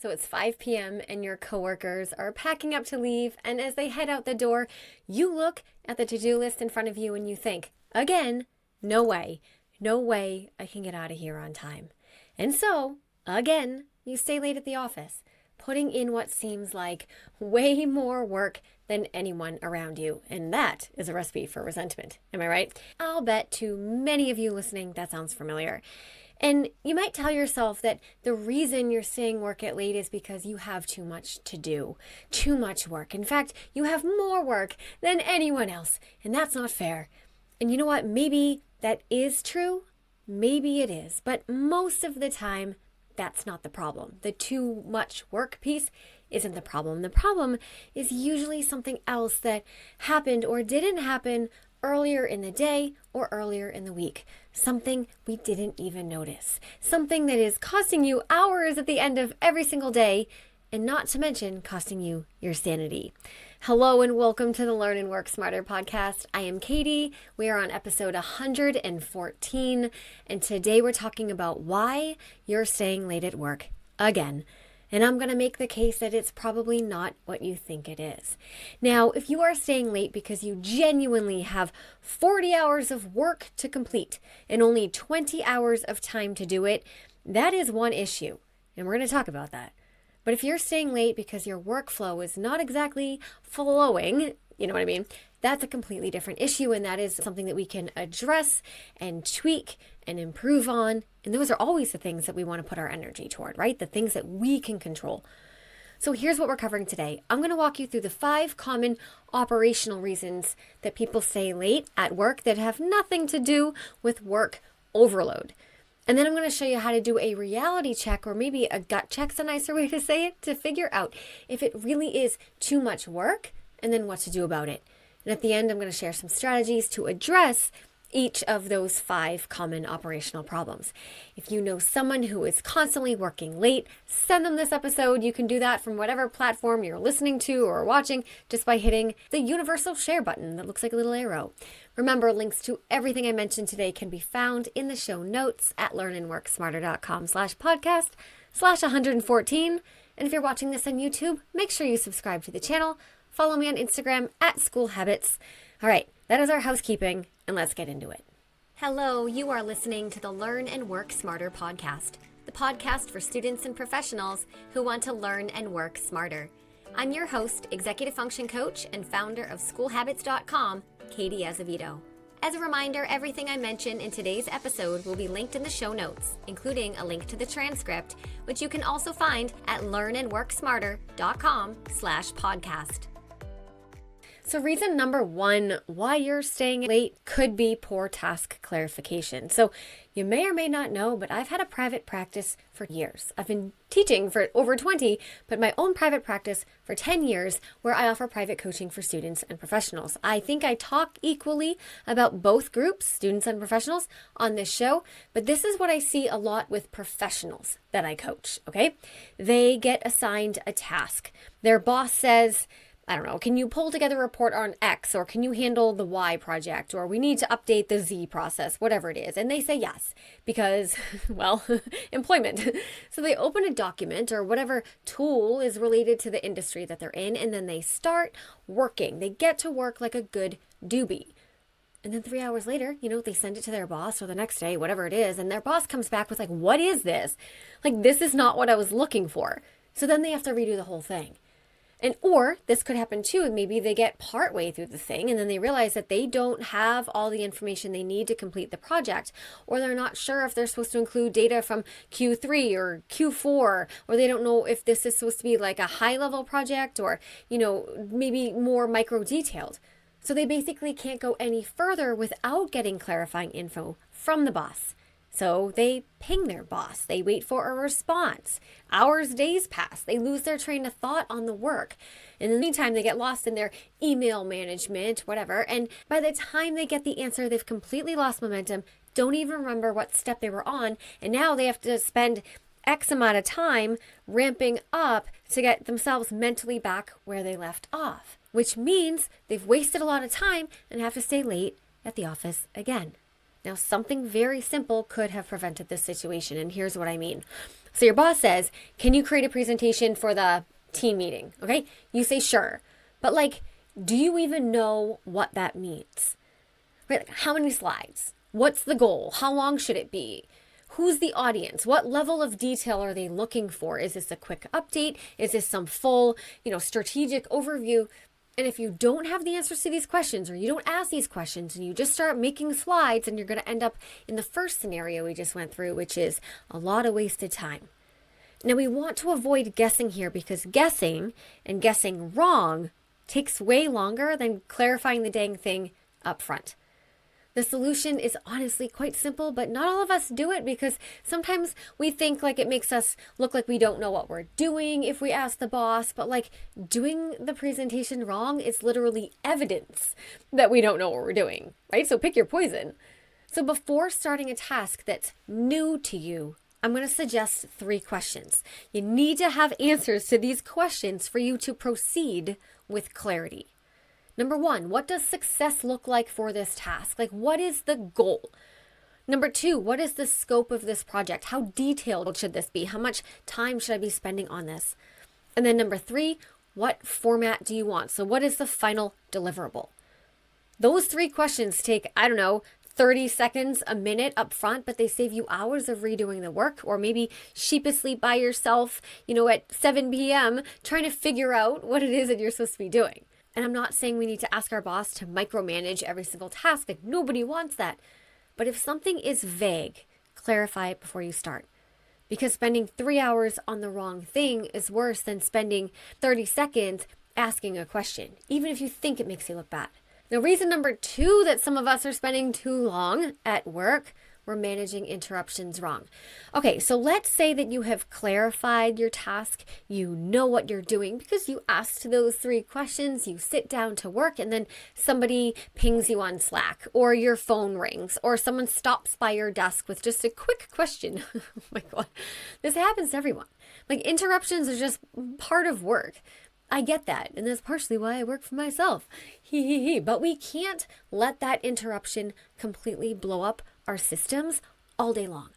So it's 5 p.m. and your coworkers are packing up to leave, and as they head out the door, you look at the to-do list in front of you and you think, again, no way I can get out of here on time. And so, again, you stay late at the office, putting in what seems like way more work than anyone around you. And that is a recipe for resentment. Am I right? I'll bet to many of you listening that sounds familiar. And you might tell yourself that the reason you're staying work at late is because you have too much to do, too much work. In fact, you have more work than anyone else, and that's not fair. And you know what? Maybe that is true. Maybe it is. But most of the time, that's not the problem. The too much work piece isn't the problem. The problem is usually something else that happened or didn't happen earlier in the day or earlier in the week. Something we didn't even notice. Something that is costing you hours at the end of every single day, and not to mention costing you your sanity. Hello and welcome to the Learn and Work Smarter podcast. I am Katie. We are on episode 114, and today we're talking about why you're staying late at work again. And I'm going to make the case that it's probably not what you think it is. Now, if you are staying late because you genuinely have 40 hours of work to complete and only 20 hours of time to do it, that is one issue. And we're going to talk about that. But if you're staying late because your workflow is not exactly flowing, you know what I mean? That's a completely different issue, and that is something that we can address and tweak and improve on. And those are always the things that we want to put our energy toward, right? The things that we can control. So here's what we're covering today. I'm going to walk you through the 5 common operational reasons that people stay late at work that have nothing to do with work overload. And then I'm going to show you how to do a reality check, or maybe a gut check's a nicer way to say it, to figure out if it really is too much work and then what to do about it. And at the end, I'm going to share some strategies to address each of those 5 common operational problems. If you know someone who is constantly working late, send them this episode. You can do that from whatever platform you're listening to or watching just by hitting the universal share button that looks like a little arrow. Remember, links to everything I mentioned today can be found in the show notes at learnandworksmarter.com/podcast/114. And if you're watching this on YouTube, make sure you subscribe to the channel. Follow me on Instagram at School Habits. All right, that is our housekeeping, and let's get into it. Hello, you are listening to the Learn and Work Smarter podcast, the podcast for students and professionals who want to learn and work smarter. I'm your host, executive function coach, and founder of schoolhabits.com, Katie Azevedo. As a reminder, everything I mention in today's episode will be linked in the show notes, including a link to the transcript, which you can also find at learnandworksmarter.com/podcast. So reason number 1 why you're staying late could be poor task clarification. So you may or may not know, but I've had a private practice for years. I've been teaching for over 20, but my own private practice for 10 years where I offer private coaching for students and professionals. I think I talk equally about both groups, students and professionals, on this show, but this is what I see a lot with professionals that I coach, okay? They get assigned a task. Their boss says, I don't know, can you pull together a report on X, or can you handle the Y project, or we need to update the Z process, whatever it is. And they say yes, because, well, employment. So they open a document or whatever tool is related to the industry that they're in, and then they start working. They get to work like a good doobie. And then 3 hours later, they send it to their boss, or the next day, whatever it is, and their boss comes back with like, what is this? Like, this is not what I was looking for. So then they have to redo the whole thing. Or this could happen too, maybe they get partway through the thing and then they realize that they don't have all the information they need to complete the project, or they're not sure if they're supposed to include data from Q3 or Q4, or they don't know if this is supposed to be like a high-level project or, maybe more micro-detailed. So they basically can't go any further without getting clarifying info from the boss. So they ping their boss. They wait for a response. Hours, days pass. They lose their train of thought on the work. In the meantime, they get lost in their email management, whatever. And by the time they get the answer, they've completely lost momentum, don't even remember what step they were on. And now they have to spend X amount of time ramping up to get themselves mentally back where they left off, which means they've wasted a lot of time and have to stay late at the office again. Now, something very simple could have prevented this situation, and here's what I mean. So your boss says, can you create a presentation for the team meeting? Okay. You say, sure. But like, do you even know what that means? Right? Like, how many slides? What's the goal? How long should it be? Who's the audience? What level of detail are they looking for? Is this a quick update? Is this some full, strategic overview? And if you don't have the answers to these questions, or you don't ask these questions and you just start making slides, and you're going to end up in the first scenario we just went through, which is a lot of wasted time. Now, we want to avoid guessing here, because guessing and guessing wrong takes way longer than clarifying the dang thing up front. The solution is honestly quite simple, but not all of us do it, because sometimes we think like it makes us look like we don't know what we're doing if we ask the boss, but like doing the presentation wrong is literally evidence that we don't know what we're doing, right? So pick your poison. So before starting a task that's new to you, I'm going to suggest 3 questions. You need to have answers to these questions for you to proceed with clarity. Number 1, what does success look like for this task? Like, what is the goal? Number 2, what is the scope of this project? How detailed should this be? How much time should I be spending on this? And then number 3, what format do you want? So what is the final deliverable? Those 3 questions take, 30 seconds, a minute up front, but they save you hours of redoing the work, or maybe sheepishly by yourself, at 7 p.m. trying to figure out what it is that you're supposed to be doing. And I'm not saying we need to ask our boss to micromanage every single task. Like, nobody wants that. But if something is vague, clarify it before you start. Because spending 3 hours on the wrong thing is worse than spending 30 seconds asking a question, even if you think it makes you look bad. Now, reason number 2 that some of us are spending too long at work, we're managing interruptions wrong. Okay, so let's say that you have clarified your task, you know what you're doing because you asked those 3 questions, you sit down to work, and then somebody pings you on Slack, or your phone rings, or someone stops by your desk with just a quick question. Oh my God, this happens to everyone. Like, interruptions are just part of work. I get that, and that's partially why I work for myself. But we can't let that interruption completely blow up our systems all day long.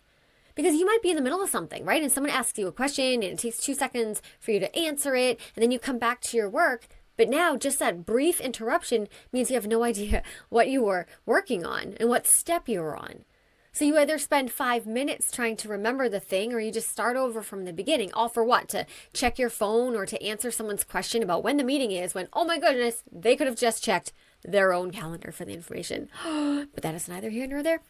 Because you might be in the middle of something, right? And someone asks you a question, and it takes 2 seconds for you to answer it, and then you come back to your work. But now just that brief interruption means you have no idea what you were working on and what step you were on. So you either spend 5 minutes trying to remember the thing, or you just start over from the beginning. All for what? To check your phone or to answer someone's question about when the meeting is, when, oh my goodness, they could have just checked their own calendar for the information. But that is neither here nor there.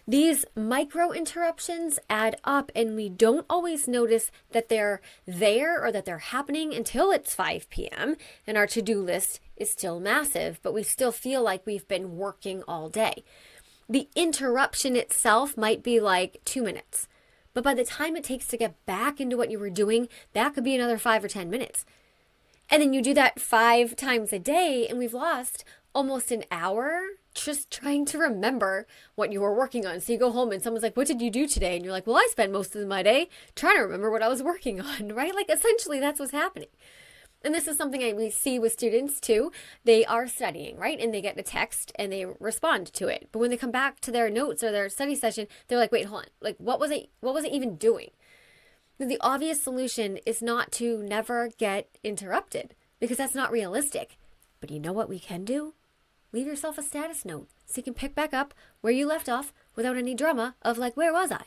These micro interruptions add up, and we don't always notice that they're there or that they're happening until it's 5 p.m. and our to-do list is still massive, but we still feel like we've been working all day. The interruption itself might be like 2 minutes, but by the time it takes to get back into what you were doing, that could be another 5 or 10 minutes. And then you do that 5 times a day, and we've lost almost an hour just trying to remember what you were working on. So you go home and someone's like, what did you do today? And you're like, well, I spent most of my day trying to remember what I was working on, right? Like, essentially that's what's happening. And this is something we see with students too. They are studying, right? And they get a text and they respond to it. But when they come back to their notes or their study session, they're like, wait, hold on. Like, what was it even doing? And the obvious solution is not to never get interrupted, because that's not realistic. But you know what we can do? Leave yourself a status note so you can pick back up where you left off without any drama of like, where was I?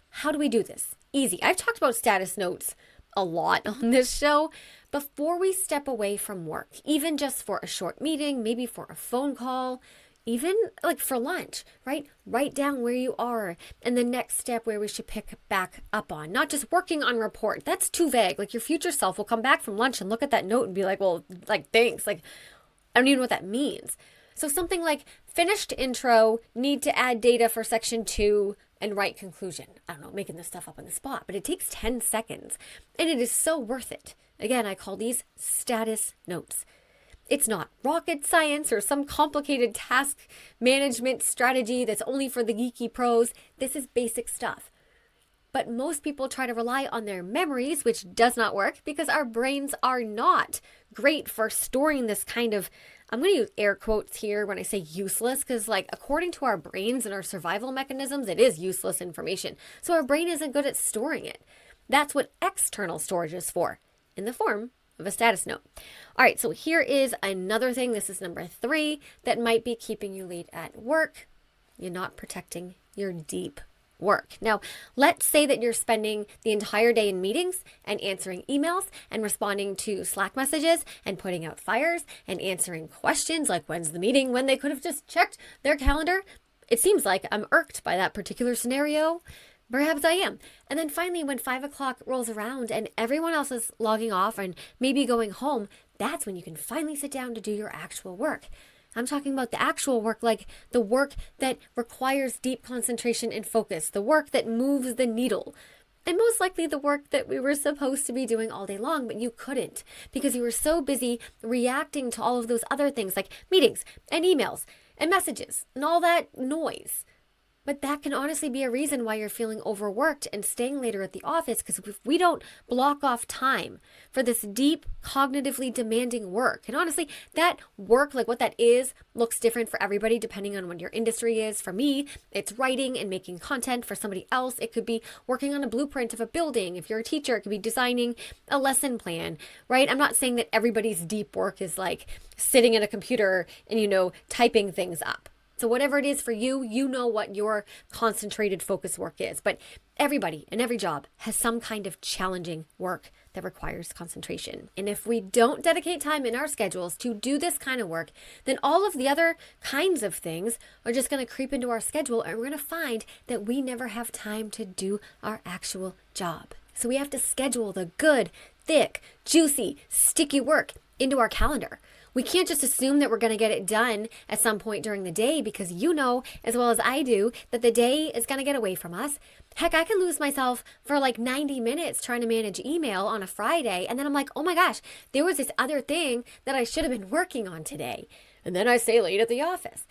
How do we do this? Easy. I've talked about status notes a lot on this show. Before we step away from work, even just for a short meeting, maybe for a phone call, even like for lunch, right? Write down where you are and the next step where we should pick back up on. Not just working on report. That's too vague. Like, your future self will come back from lunch and look at that note and be like, well, like, thanks. Like, I don't even know what that means. So something like finished intro, need to add data for section 2, and write conclusion. I don't know, making this stuff up on the spot, but it takes 10 seconds and it is so worth it. Again, I call these status notes. It's not rocket science or some complicated task management strategy that's only for the geeky pros. This is basic stuff. But most people try to rely on their memories, which does not work because our brains are not great for storing this kind of, I'm going to use air quotes here when I say useless, because like, according to our brains and our survival mechanisms, it is useless information. So our brain isn't good at storing it. That's what external storage is for, in the form of a status note. All right, so here is another thing. This is number 3 that might be keeping you late at work. You're not protecting your deep work. Now, let's say that you're spending the entire day in meetings and answering emails and responding to Slack messages and putting out fires and answering questions like when's the meeting, when they could have just checked their calendar. It seems like I'm irked by that particular scenario. Perhaps I am. And then finally, when 5 o'clock rolls around and everyone else is logging off and maybe going home, that's when you can finally sit down to do your actual work. I'm talking about the actual work, like the work that requires deep concentration and focus, the work that moves the needle, and most likely the work that we were supposed to be doing all day long, but you couldn't because you were so busy reacting to all of those other things like meetings and emails and messages and all that noise. But that can honestly be a reason why you're feeling overworked and staying later at the office, because if we don't block off time for this deep, cognitively demanding work, and honestly, that work, like what that is, looks different for everybody depending on what your industry is. For me, it's writing and making content. For somebody else, it could be working on a blueprint of a building. If you're a teacher, it could be designing a lesson plan, right? I'm not saying that everybody's deep work is like sitting at a computer and, typing things up. So whatever it is for you, you know what your concentrated focus work is. But everybody and every job has some kind of challenging work that requires concentration. And if we don't dedicate time in our schedules to do this kind of work, then all of the other kinds of things are just going to creep into our schedule, and we're going to find that we never have time to do our actual job. So we have to schedule the good, thick, juicy, sticky work into our calendar. We can't just assume that we're going to get it done at some point during the day, because you know as well as I do that the day is going to get away from us. Heck, I can lose myself for like 90 minutes trying to manage email on a Friday, and then I'm like, oh my gosh, there was this other thing that I should have been working on today. And then I stay late at the office.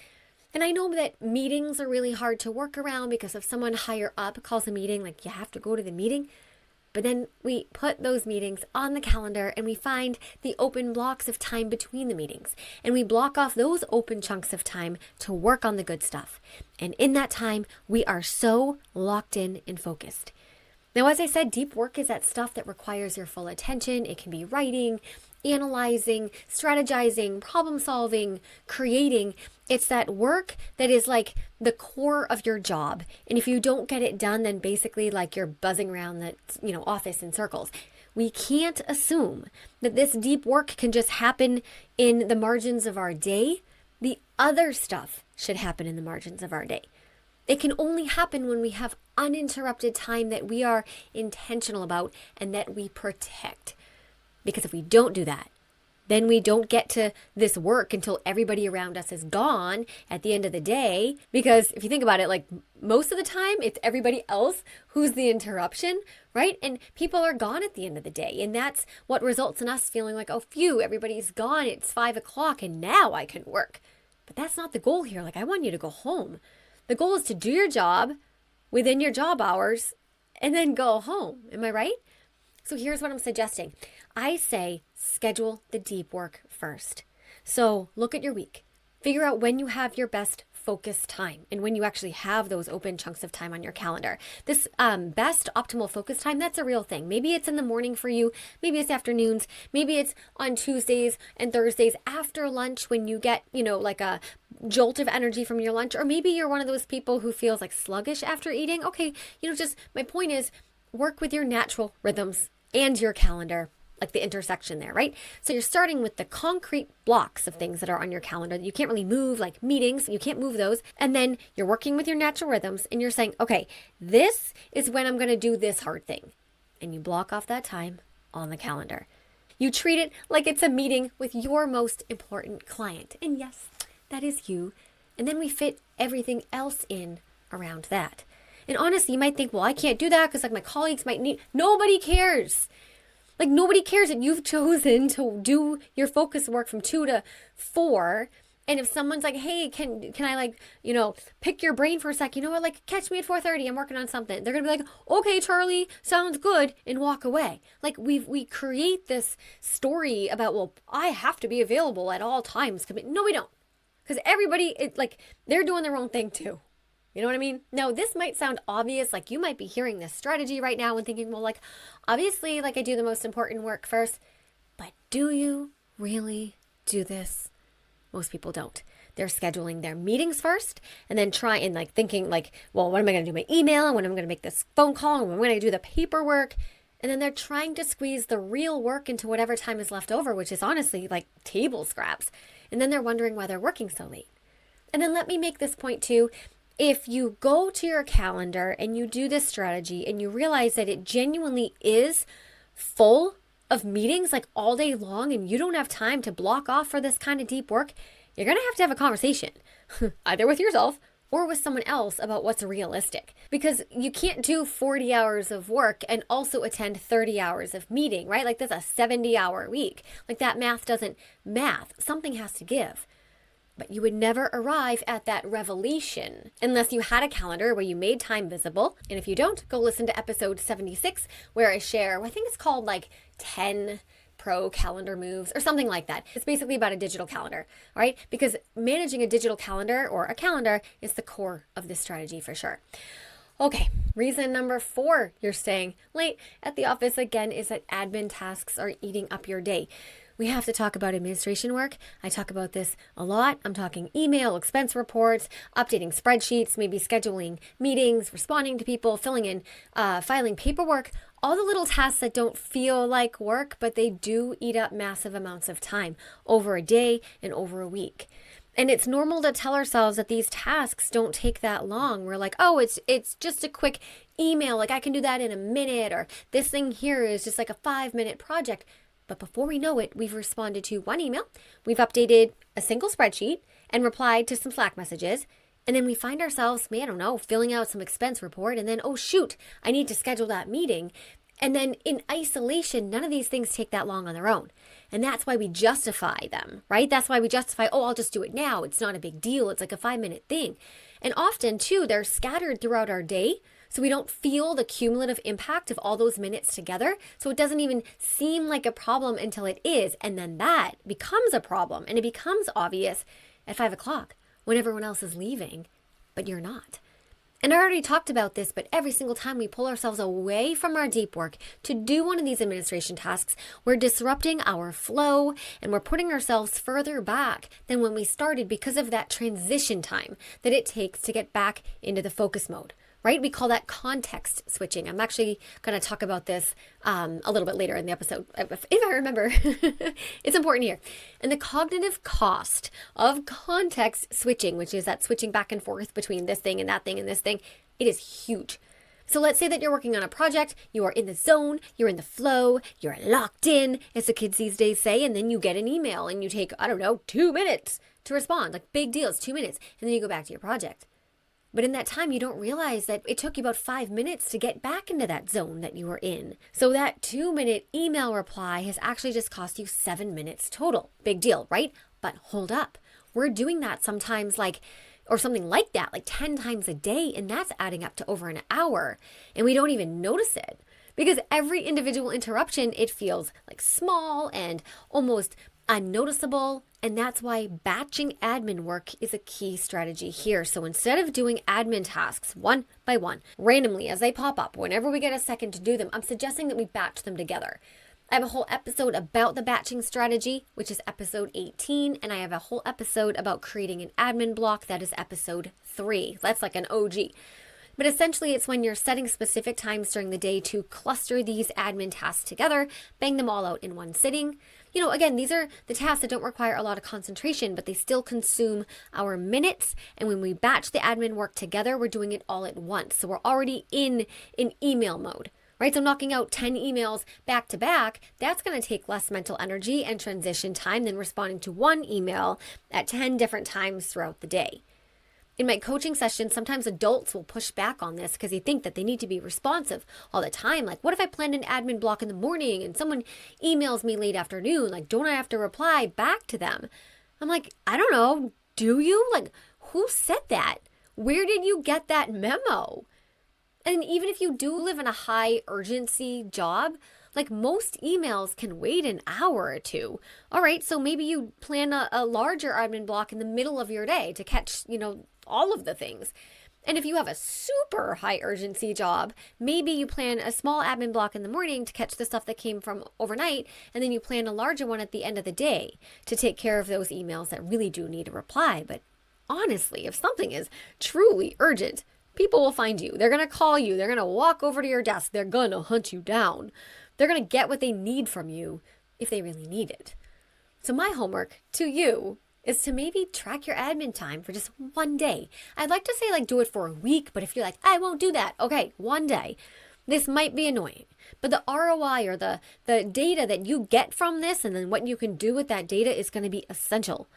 And I know that meetings are really hard to work around, because if someone higher up calls a meeting, like you have to go to the meeting. But then we put those meetings on the calendar and we find the open blocks of time between the meetings. And we block off those open chunks of time to work on the good stuff. And in that time, we are so locked in and focused. Now, as I said, deep work is that stuff that requires your full attention. It can be writing, analyzing, strategizing, problem solving, creating. It's that work that is like the core of your job. And if you don't get it done, then basically like you're buzzing around the office in circles. We can't assume that this deep work can just happen in the margins of our day. The other stuff should happen in the margins of our day. It can only happen when we have uninterrupted time that we are intentional about and that we protect. Because if we don't do that, then we don't get to this work until everybody around us is gone at the end of the day. Because if you think about it, like most of the time, it's everybody else who's the interruption, right? And people are gone at the end of the day. And that's what results in us feeling like, oh, phew, everybody's gone. It's 5 o'clock and now I can work. But that's not the goal here. Like, I want you to go home. The goal is to do your job within your job hours and then go home. Am I right? So here's what I'm suggesting. I say schedule the deep work first. So look at your week. Figure out when you have your best focus time and when you actually have those open chunks of time on your calendar. This best optimal focus time, that's a real thing. Maybe it's in the morning for you. Maybe it's afternoons. Maybe it's on Tuesdays and Thursdays after lunch when you get, like a jolt of energy from your lunch. Or maybe you're one of those people who feels like sluggish after eating. Okay, just my point is work with your natural rhythms and your calendar, like the intersection there, right? So you're starting with the concrete blocks of things that are on your calendar that you can't really move, like meetings, you can't move those. And then you're working with your natural rhythms and you're saying, okay, this is when I'm going to do this hard thing. And you block off that time on the calendar. You treat it like it's a meeting with your most important client. And yes, that is you. And then we fit everything else in around that. And honestly, you might think, well, I can't do that because my colleagues might need. Nobody cares. Nobody cares that you've chosen to do your focus work from 2 to 4. And if someone's like, hey, can I pick your brain for a sec? You know what? Catch me at 4:30. I'm working on something. They're going to be like, okay, Charlie, sounds good, and walk away. We create this story about, well, I have to be available at all times. No, we don't. Because everybody, they're doing their own thing too. You know what I mean? Now, this might sound obvious, like you might be hearing this strategy right now and thinking, well, like, obviously, like I do the most important work first, but do you really do this? Most people don't. They're scheduling their meetings first and then thinking like, well, when am I going to do my email? And when am I going to make this phone call? And when am I going to do the paperwork? And then they're trying to squeeze the real work into whatever time is left over, which is honestly like table scraps. And then they're wondering why they're working so late. And then let me make this point too. If you go to your calendar and you do this strategy and you realize that it genuinely is full of meetings like all day long and you don't have time to block off for this kind of deep work, you're going to have a conversation either with yourself or with someone else about what's realistic, because you can't do 40 hours of work and also attend 30 hours of meeting, right? Like that's a 70-hour week. Like that math doesn't math. Something has to give. But you would never arrive at that revelation unless you had a calendar where you made time visible. And if you don't, go listen to episode 76 where I share, I think it's called like 10 pro calendar moves or something like that. It's basically about a digital calendar, all right? Because managing a digital calendar or a calendar is the core of this strategy for sure. Okay, reason number 4 you're staying late at the office again is that admin tasks are eating up your day. We have to talk about administration work. I talk about this a lot. I'm talking email, expense reports, updating spreadsheets, maybe scheduling meetings, responding to people, filling in, filing paperwork, all the little tasks that don't feel like work, but they do eat up massive amounts of time over a day and over a week. And it's normal to tell ourselves that these tasks don't take that long. We're like, oh, it's just a quick email. Like I can do that in a minute, or this thing here is just like a 5-minute project. But before we know it, we've responded to one email, we've updated a single spreadsheet and replied to some Slack messages. And then we find ourselves, filling out some expense report. And then, oh, shoot, I need to schedule that meeting. And then in isolation, none of these things take that long on their own. And that's why we justify them, right? That's why we justify, oh, I'll just do it now. It's not a big deal. It's like a 5-minute thing. And often, too, they're scattered throughout our day. So we don't feel the cumulative impact of all those minutes together. So it doesn't even seem like a problem until it is. And then that becomes a problem. And it becomes obvious at 5 o'clock when everyone else is leaving, but you're not. And I already talked about this, but every single time we pull ourselves away from our deep work to do one of these administration tasks, we're disrupting our flow and we're putting ourselves further back than when we started because of that transition time that it takes to get back into the focus mode. Right? We call that context switching. I'm actually going to talk about this a little bit later in the episode, if I remember. It's important here. And the cognitive cost of context switching, which is that switching back and forth between this thing and that thing and this thing, it is huge. So let's say that you're working on a project, you are in the zone, you're in the flow, you're locked in, as the kids these days say, and then you get an email and you take, 2 minutes to respond. Like big deal, it's 2 minutes. And then you go back to your project. But in that time, you don't realize that it took you about 5 minutes to get back into that zone that you were in. So that 2-minute email reply has actually just cost you 7 minutes total. Big deal, right? But hold up. We're doing that sometimes or something like that, like 10 times a day, and that's adding up to over an hour. And we don't even notice it. Because every individual interruption, it feels like small and almost unnoticeable. And that's why batching admin work is a key strategy here. So instead of doing admin tasks one by one, randomly as they pop up, whenever we get a second to do them, I'm suggesting that we batch them together. I have a whole episode about the batching strategy, which is episode 18. And I have a whole episode about creating an admin block. That is episode 3. That's like an OG. But essentially, it's when you're setting specific times during the day to cluster these admin tasks together, bang them all out in one sitting. Again, these are the tasks that don't require a lot of concentration, but they still consume our minutes. And when we batch the admin work together, we're doing it all at once. So we're already in email mode, right? So knocking out 10 emails back to back, that's going to take less mental energy and transition time than responding to one email at 10 different times throughout the day. In my coaching sessions, sometimes adults will push back on this because they think that they need to be responsive all the time. Like, what if I planned an admin block in the morning and someone emails me late afternoon? Like, don't I have to reply back to them? I'm like, I don't know. Do you? Like, who said that? Where did you get that memo? And even if you do live in a high urgency job, like most emails can wait an hour or two. All right, so maybe you plan a larger admin block in the middle of your day to catch, all of the things. And if you have a super high urgency job, maybe you plan a small admin block in the morning to catch the stuff that came from overnight, and then you plan a larger one at the end of the day to take care of those emails that really do need a reply. But honestly, if something is truly urgent, people will find you. They're going to call you. They're going to walk over to your desk. They're going to hunt you down. They're going to get what they need from you if they really need it. So my homework to you is to maybe track your admin time for just one day. I'd like to say like do it for a week, but if you're like, I won't do that. Okay, one day. This might be annoying, but the ROI or the data that you get from this and then what you can do with that data is going to be essential.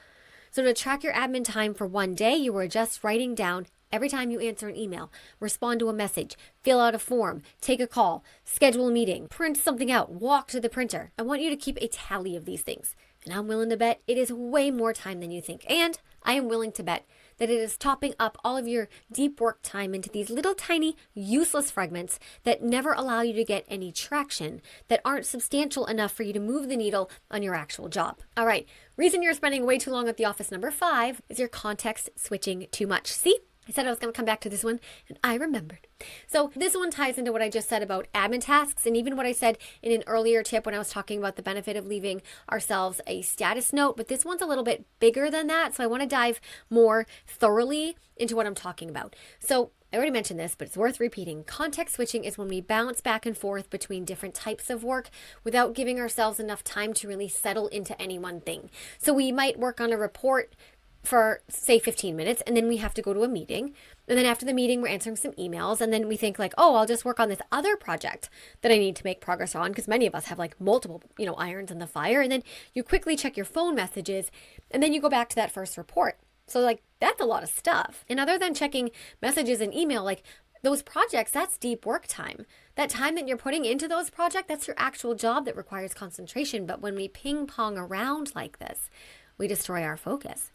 So to track your admin time for one day, you are just writing down every time you answer an email, respond to a message, fill out a form, take a call, schedule a meeting, print something out, walk to the printer. I want you to keep a tally of these things. And I'm willing to bet it is way more time than you think. And I am willing to bet that it is topping up all of your deep work time into these little tiny useless fragments that never allow you to get any traction, that aren't substantial enough for you to move the needle on your actual job. All right, reason you're spending way too long at the office, number 5, is your context switching too much. See? I said I was going to come back to this one, and I remembered. So this one ties into what I just said about admin tasks, and even what I said in an earlier tip when I was talking about the benefit of leaving ourselves a status note, but this one's a little bit bigger than that, so I want to dive more thoroughly into what I'm talking about. So I already mentioned this, but it's worth repeating. Context switching is when we bounce back and forth between different types of work without giving ourselves enough time to really settle into any one thing. So we might work on a report for say 15 minutes, and then we have to go to a meeting, and then after the meeting we're answering some emails, and then we think like, oh, I'll just work on this other project that I need to make progress on, because many of us have like multiple irons in the fire, and then you quickly check your phone messages, and then you go back to that first report. So like that's a lot of stuff. And other than checking messages and email, like those projects, that's deep work time. That time that you're putting into those projects, that's your actual job that requires concentration. But when we ping pong around like this, we destroy our focus.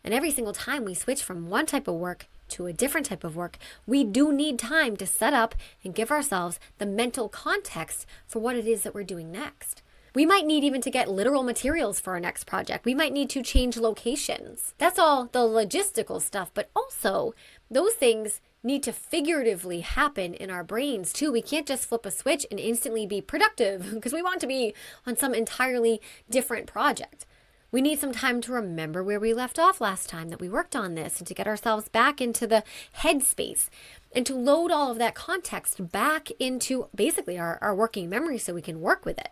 And every single time we switch from one type of work to a different type of work, we do need time to set up and give ourselves the mental context for what it is that we're doing next. We might need even to get literal materials for our next project. We might need to change locations. That's all the logistical stuff, but also those things need to figuratively happen in our brains too. We can't just flip a switch and instantly be productive because we want to be on some entirely different project. We need some time to remember where we left off last time that we worked on this and to get ourselves back into the headspace and to load all of that context back into basically our working memory so we can work with it.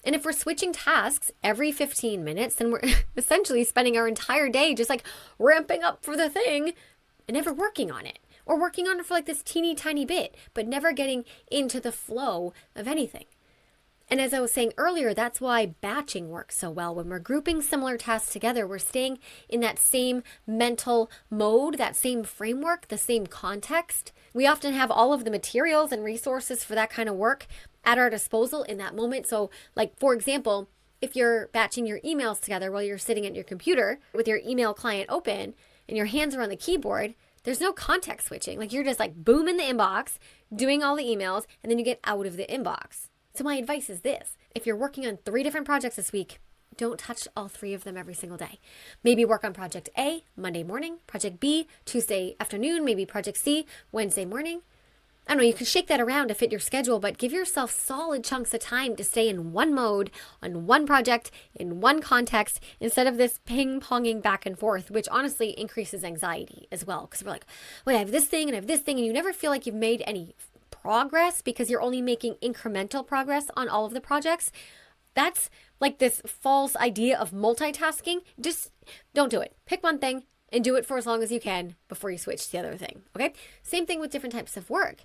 And if we're switching tasks every 15 minutes, then we're essentially spending our entire day just like ramping up for the thing and never working on it, or working on it for like this teeny tiny bit, but never getting into the flow of anything. And as I was saying earlier, that's why batching works so well. When we're grouping similar tasks together, we're staying in that same mental mode, that same framework, the same context. We often have all of the materials and resources for that kind of work at our disposal in that moment. So like, for example, if you're batching your emails together while you're sitting at your computer with your email client open and your hands are on the keyboard, there's no context switching. Like you're just like boom in the inbox, doing all the emails, and then you get out of the inbox. So my advice is this: if you're working on 3 different projects this week, don't touch all 3 of them every single day. Maybe work on project A Monday morning, project B Tuesday afternoon, maybe project C Wednesday morning. I don't know, you can shake that around to fit your schedule, but give yourself solid chunks of time to stay in one mode, on one project, in one context, instead of this ping-ponging back and forth, which honestly increases anxiety as well. Because we're like, wait, I have this thing and I have this thing, and you never feel like you've made any progress because you're only making incremental progress on all of the projects. That's like this false idea of multitasking. Just don't do it. Pick one thing and do it for as long as you can before you switch to the other thing. Okay? Same thing with different types of work.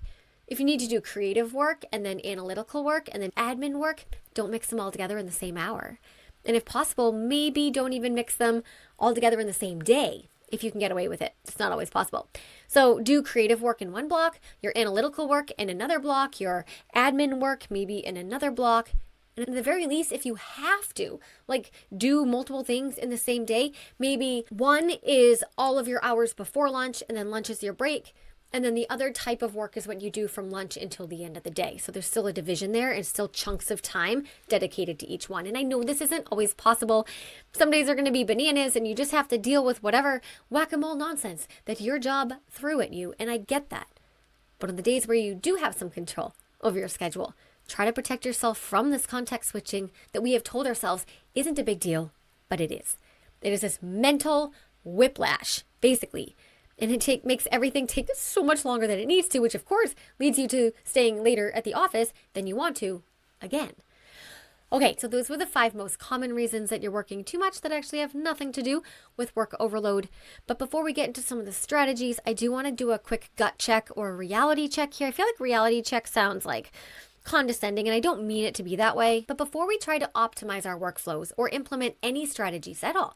If you need to do creative work and then analytical work and then admin work, don't mix them all together in the same hour. And if possible, maybe don't even mix them all together in the same day. If you can get away with it. It's not always possible. So do creative work in one block, your analytical work in another block, your admin work maybe in another block. And at the very least, if you have to, like do multiple things in the same day, maybe one is all of your hours before lunch and then lunch is your break. And then the other type of work is what you do from lunch until the end of the day. So there's still a division there and still chunks of time dedicated to each one. And I know this isn't always possible. Some days are going to be bananas and you just have to deal with whatever whack-a-mole nonsense that your job threw at you. And I get that. But on the days where you do have some control over your schedule, try to protect yourself from this context switching that we have told ourselves isn't a big deal, but it is. It is this mental whiplash, basically. And it makes everything take so much longer than it needs to, which of course leads you to staying later at the office than you want to again. Okay, so those were the 5 most common reasons that you're working too much that actually have nothing to do with work overload. But before we get into some of the strategies, I do want to do a quick gut check or a reality check here. I feel like reality check sounds like condescending, and I don't mean it to be that way. But before we try to optimize our workflows or implement any strategies at all,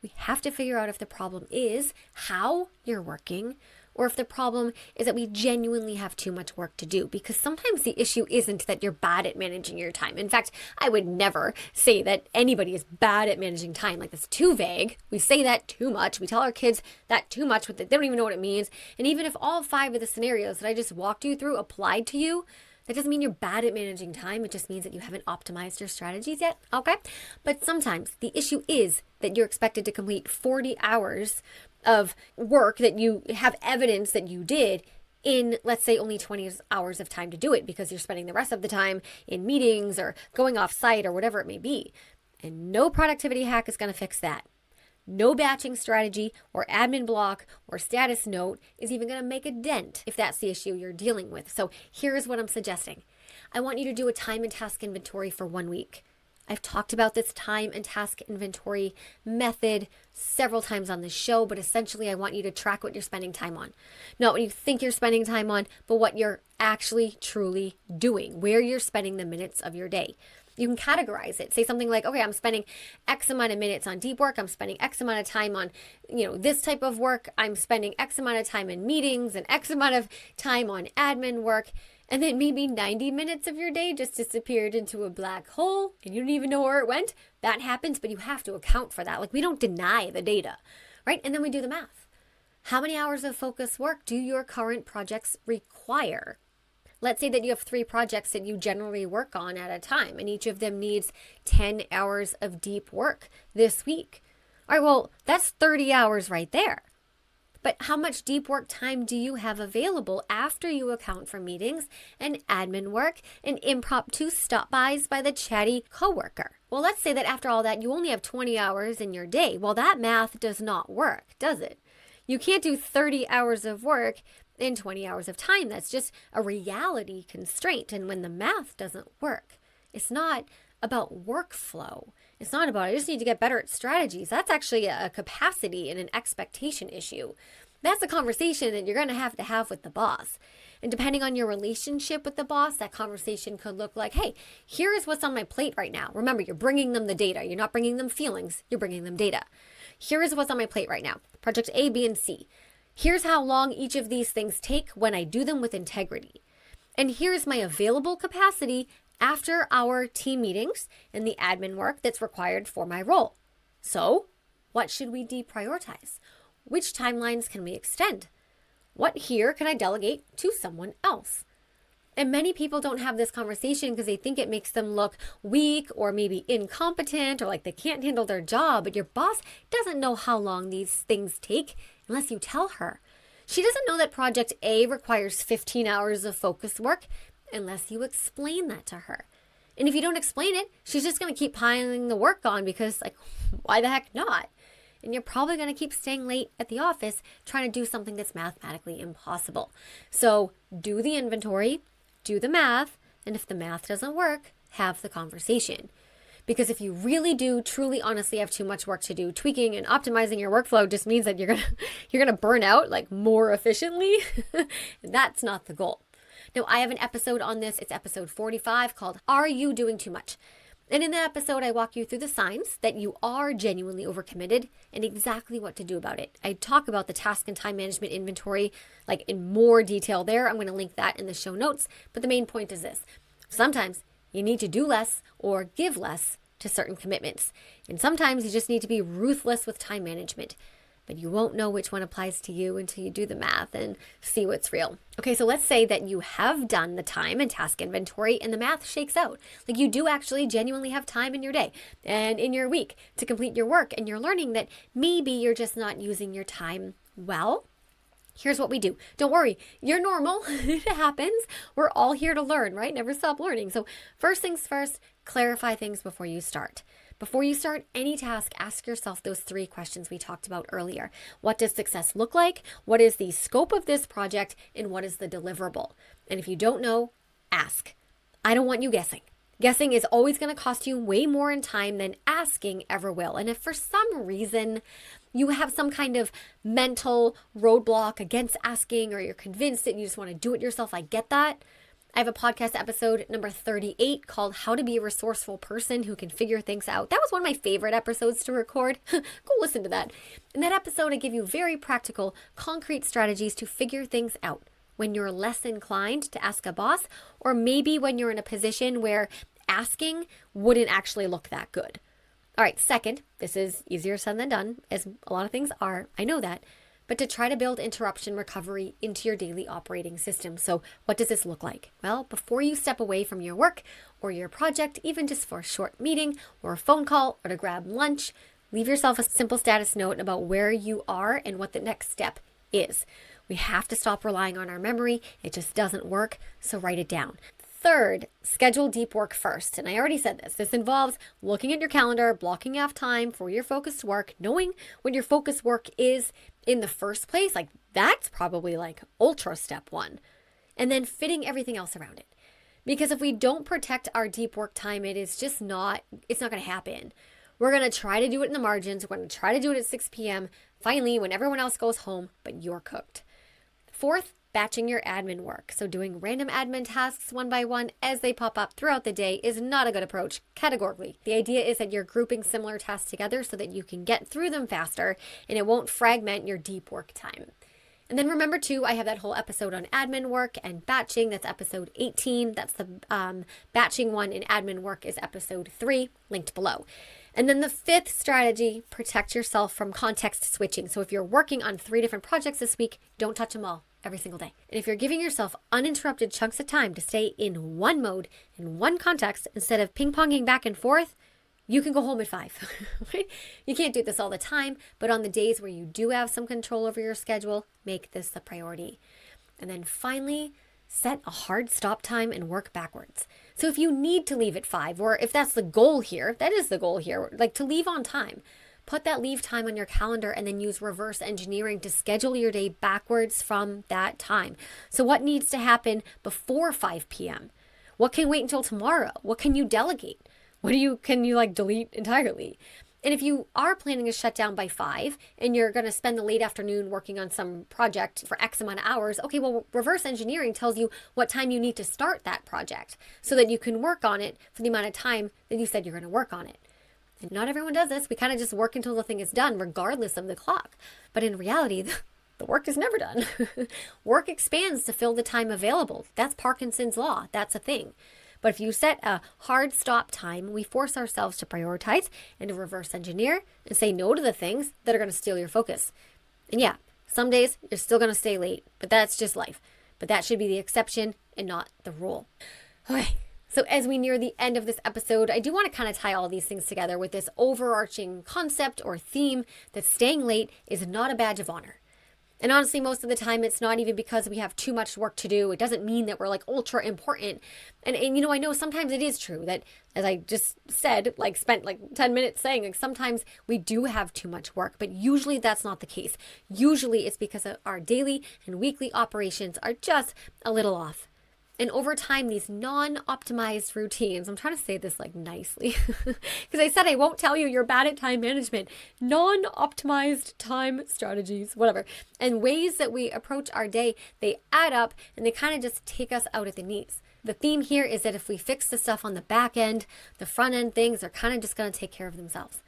we have to figure out if the problem is how you're working or if the problem is that we genuinely have too much work to do. Because sometimes the issue isn't that you're bad at managing your time. In fact, I would never say that anybody is bad at managing time. Like, that's too vague. We say that too much. We tell our kids that too much. They don't even know what it means. And even if all 5 of the scenarios that I just walked you through applied to you, that doesn't mean you're bad at managing time. It just means that you haven't optimized your strategies yet, okay? But sometimes the issue is that you're expected to complete 40 hours of work that you have evidence that you did in, let's say, only 20 hours of time to do it because you're spending the rest of the time in meetings or going off site or whatever it may be. And no productivity hack is going to fix that. No batching strategy or admin block or status note is even going to make a dent if that's the issue you're dealing with. So here's what I'm suggesting. I want you to do a time and task inventory for 1 week. I've talked about this time and task inventory method several times on the show, but essentially I want you to track what you're spending time on. Not what you think you're spending time on, but what you're actually truly doing, where you're spending the minutes of your day. You can categorize it. Say something like, okay, I'm spending X amount of minutes on deep work. I'm spending X amount of time on, this type of work. I'm spending X amount of time in meetings and X amount of time on admin work. And then maybe 90 minutes of your day just disappeared into a black hole and you don't even know where it went. That happens, but you have to account for that. Like, we don't deny the data, right? And then we do the math. How many hours of focus work do your current projects require? Let's say that you have 3 projects that you generally work on at a time, and each of them needs 10 hours of deep work this week. All right, well, that's 30 hours right there. But how much deep work time do you have available after you account for meetings and admin work and impromptu stop-bys by the chatty coworker? Well, let's say that after all that, you only have 20 hours in your day. Well, that math does not work, does it? You can't do 30 hours of work in 20 hours of time. That's just a reality constraint. And when the math doesn't work, it's not about workflow. It's not about, I just need to get better at strategies. That's actually a capacity and an expectation issue. That's a conversation that you're going to have with the boss. And depending on your relationship with the boss, that conversation could look like, hey, here is what's on my plate right now. Remember, you're bringing them the data. You're not bringing them feelings. You're bringing them data. Here is what's on my plate right now. Project A, B, and C. Here's how long each of these things take when I do them with integrity. And here's my available capacity after our team meetings and the admin work that's required for my role. So, what should we deprioritize? Which timelines can we extend? What here can I delegate to someone else? And many people don't have this conversation because they think it makes them look weak or maybe incompetent or like they can't handle their job. But your boss doesn't know how long these things take unless you tell her. She doesn't know that project A requires 15 hours of focus work unless you explain that to her. And if you don't explain it, she's just going to keep piling the work on because, like, why the heck not? And you're probably going to keep staying late at the office trying to do something that's mathematically impossible. So do the inventory, do the math, and if the math doesn't work, have the conversation. Because if you really do truly honestly have too much work to do, tweaking and optimizing your workflow just means that you're gonna burn out like more efficiently. That's not the goal. Now, I have an episode on this. It's episode 45 called Are You Doing Too Much? And in that episode, I walk you through the signs that you are genuinely overcommitted and exactly what to do about it. I talk about the task and time management inventory like in more detail there. I'm going to link that in the show notes. But the main point is this. Sometimes you need to do less or give less to certain commitments. And sometimes you just need to be ruthless with time management. but you won't know which one applies to you until you do the math and see what's real. Okay, so let's say that you have done the time and task inventory and the math shakes out. Like you do actually genuinely have time in your day and in your week to complete your work, and you're learning that maybe you're just not using your time well. Here's what we do. Don't worry, you're normal. It happens. We're all here to learn, right? Never stop learning. So first things first, clarify things before you start. Before you start any task, ask yourself those 3 questions we talked about earlier. What does success look like? What is the scope of this project? And what is the deliverable? And if you don't know, ask. I don't want you guessing. Guessing is always going to cost you way more in time than asking ever will. And if for some reason you have some kind of mental roadblock against asking, or you're convinced that you just want to do it yourself, I get that. I have a podcast episode number 38 called How to Be a Resourceful Person Who Can Figure Things Out. That was one of my favorite episodes to record. Go listen to that. In that episode, I give you very practical, concrete strategies to figure things out when you're less inclined to ask a boss, or maybe when you're in a position where asking wouldn't actually look that good. All right, second, this is easier said than done, as a lot of things are, I know that, but to try to build interruption recovery into your daily operating system. So what does this look like? Well, before you step away from your work or your project, even just for a short meeting or a phone call or to grab lunch, leave yourself a simple status note about where you are and what the next step is. We have to stop relying on our memory. It just doesn't work, so write it down. Third, schedule deep work first. And I already said this. This involves looking at your calendar, blocking off time for your focused work, knowing what your focused work is in the first place. Like that's probably like ultra step 1. And then fitting everything else around it. Because if we don't protect our deep work time, it's not going to happen. We're going to try to do it in the margins. We're going to try to do it at 6 p.m. finally when everyone else goes home, but you're cooked. Fourth, batching your admin work. So doing random admin tasks one by one as they pop up throughout the day is not a good approach, categorically. The idea is that you're grouping similar tasks together so that you can get through them faster and it won't fragment your deep work time. And then remember too, I have that whole episode on admin work and batching. That's episode 18. That's the batching one, and admin work is episode 3, linked below. And then the 5th strategy, protect yourself from context switching. So if you're working on 3 different projects this week, don't touch them all every single day. And if you're giving yourself uninterrupted chunks of time to stay in one mode, in one context, instead of ping-ponging back and forth, you can go home at 5. Right? You can't do this all the time, but on the days where you do have some control over your schedule, make this a priority. And then finally, set a hard stop time and work backwards. So if you need to leave at 5, or if that's the goal here, that is the goal here, like to leave on time, put that leave time on your calendar and then use reverse engineering to schedule your day backwards from that time. So what needs to happen before 5 p.m.? What can wait until tomorrow? What can you delegate? Can you delete entirely? And if you are planning to shut down by 5 and you're going to spend the late afternoon working on some project for X amount of hours, okay, well, reverse engineering tells you what time you need to start that project so that you can work on it for the amount of time that you said you're going to work on it. And not everyone does this. We kind of just work until the thing is done, regardless of the clock. But in reality, the work is never done. Work expands to fill the time available. That's Parkinson's law. That's a thing. But if you set a hard stop time, we force ourselves to prioritize and to reverse engineer and say no to the things that are going to steal your focus. And yeah, some days you're still going to stay late, but that's just life. But that should be the exception and not the rule. Okay. So as we near the end of this episode, I do want to kind of tie all these things together with this overarching concept or theme that staying late is not a badge of honor. And honestly, most of the time, it's not even because we have too much work to do. It doesn't mean that we're ultra important. And I know sometimes it is true that, as I just said, spent 10 minutes saying, sometimes we do have too much work, but usually that's not the case. Usually it's because our daily and weekly operations are just a little off. And over time, these non-optimized routines, I'm trying to say this nicely, because I said I won't tell you you're bad at time management, non-optimized time strategies, whatever, and ways that we approach our day, they add up and they kind of just take us out at the knees. The theme here is that if we fix the stuff on the back end, the front end things are kind of just going to take care of themselves.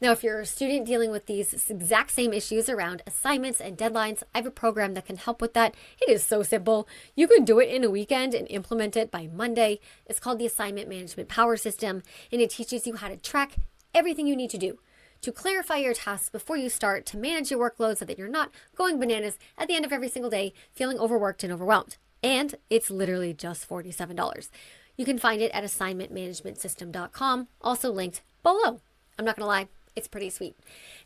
Now, if you're a student dealing with these exact same issues around assignments and deadlines, I have a program that can help with that. It is so simple. You can do it in a weekend and implement it by Monday. It's called the Assignment Management Power System, and it teaches you how to track everything you need to do to clarify your tasks before you start, to manage your workload so that you're not going bananas at the end of every single day, feeling overworked and overwhelmed. And it's literally just $47. You can find it at assignmentmanagementsystem.com, also linked below. I'm not going to lie, it's pretty sweet.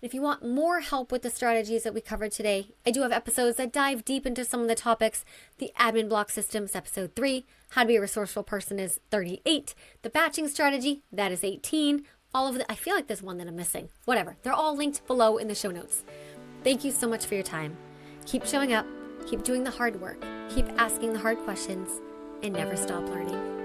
And if you want more help with the strategies that we covered today, I do have episodes that dive deep into some of the topics. The admin block systems, episode 3, how to be a resourceful person is 38, the batching strategy, that is 18. All of the, I feel like there's one that I'm missing. Whatever, they're all linked below in the show notes. Thank you so much for your time. Keep showing up, keep doing the hard work, keep asking the hard questions, and never stop learning.